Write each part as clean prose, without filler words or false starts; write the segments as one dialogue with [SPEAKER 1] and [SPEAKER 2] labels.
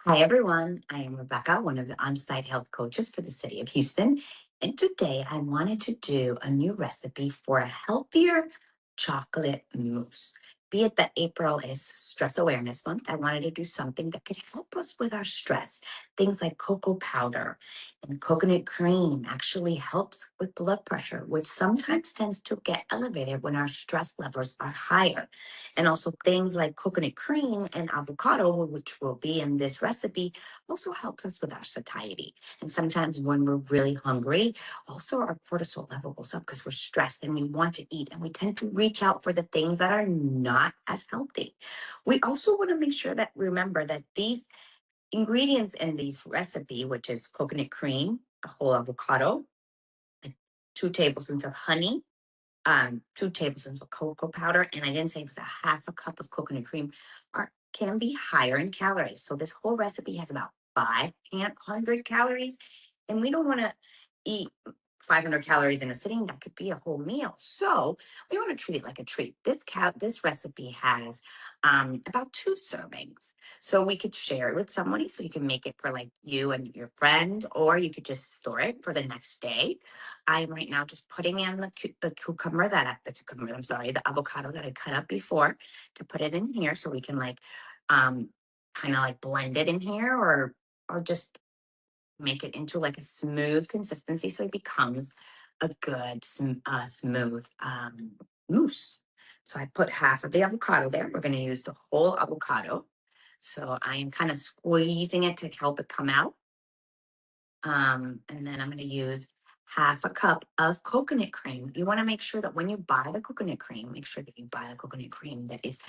[SPEAKER 1] Hi, everyone. I am Rebecca, one of the on-site health coaches for the city of Houston. And today I wanted to do a new recipe for a healthier chocolate mousse. Be it that April is Stress Awareness Month, I wanted to do something that could help us with our stress. Things like cocoa powder and coconut cream actually helps with blood pressure, which sometimes tends to get elevated when our stress levels are higher. And also things like coconut cream and avocado, which will be in this recipe, also helps us with our satiety. And sometimes when we're really hungry, also our cortisol level goes up because we're stressed and we want to eat and we tend to reach out for the things that are not as healthy. We also want to make sure that remember that these ingredients in these recipe, which is coconut cream, a whole avocado, and 2 tablespoons of honey, 2 tablespoons of cocoa powder, and I didn't say it was a half a cup of coconut cream, can be higher in calories. So this whole recipe has about 500 calories, and we don't want to eat 500 calories in a sitting. That could be a whole meal. So we want to treat it like a treat. This recipe has about 2 servings, so we could share it with somebody. So you can make it for like you and your friend, or you could just store it for the next day. I am right now just putting in the avocado that I cut up before to put it in here so we can like kind of like blend it in here or just make it into like a smooth consistency so it becomes a good smooth mousse. So I put half of the avocado there. We're going to use the whole avocado. So I am kind of squeezing it to help it come out. And then I'm going to use half a cup of coconut cream. You want to make sure that when you buy the coconut cream, make sure that you buy the coconut cream that is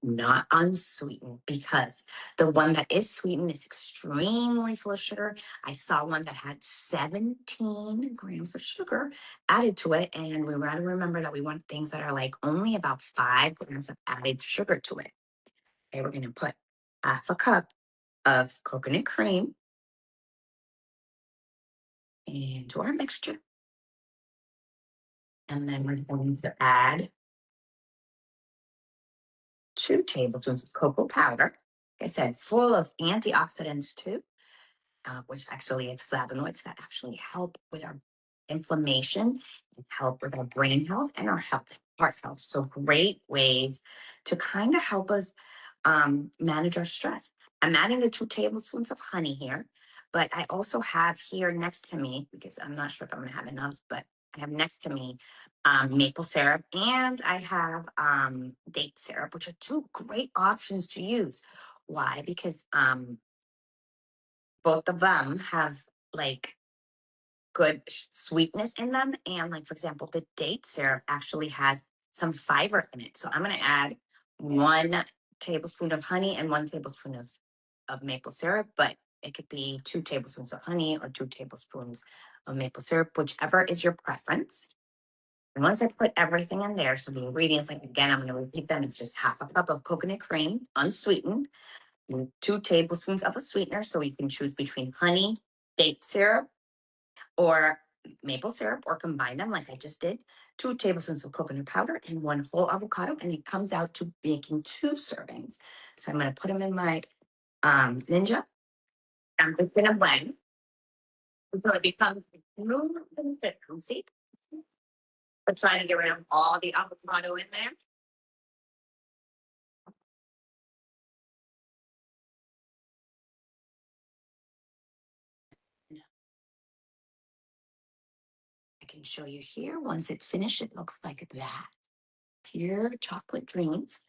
[SPEAKER 1] not unsweetened, because the one that is sweetened is extremely full of sugar. I saw one that had 17 grams of sugar added to it. And we got to remember that we want things that are like only about 5 grams of added sugar to it. Okay, we're going to put half a cup of coconut cream into our mixture. And then we're going to add 2 tablespoons of cocoa powder. Like I said, full of antioxidants too, which actually it's flavonoids that actually help with our inflammation and help with our brain health and our heart health. So great ways to kind of help us manage our stress. I'm adding the 2 tablespoons of honey here, but I also have here next to me, because I'm not sure if I'm going to have enough, but I have next to me maple syrup, and I have date syrup, which are 2 great options to use. Why? Because both of them have like good sweetness in them. And like, for example, the date syrup actually has some fiber in it. So I'm going to add 1 tablespoon of honey and 1 tablespoon of maple syrup, but it could be 2 tablespoons of honey or 2 tablespoons of maple syrup, whichever is your preference. And once I put everything in there, so the ingredients, like again, I'm going to repeat them. It's just half a cup of coconut cream, unsweetened, and 2 tablespoons of a sweetener. So you can choose between honey, date syrup, or maple syrup, or combine them like I just did. 2 tablespoons of coconut powder and 1 whole avocado, and it comes out to making 2 servings. So I'm going to put them in my Ninja. I'm just going to blend until it becomes smooth and fancy. But trying to get rid of all the avocado in there. I can show you here. Once it's finished, it looks like that. Pure chocolate dreams.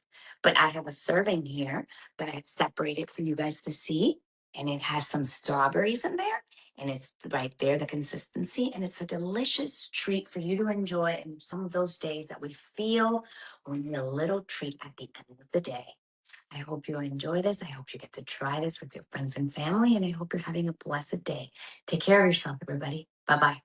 [SPEAKER 1] But I have a serving here that I had separated for you guys to see. And it has some strawberries in there. And it's right there, the consistency. And it's a delicious treat for you to enjoy in some of those days that we feel we need a little treat at the end of the day. I hope you enjoy this. I hope you get to try this with your friends and family. And I hope you're having a blessed day. Take care of yourself, everybody. Bye bye.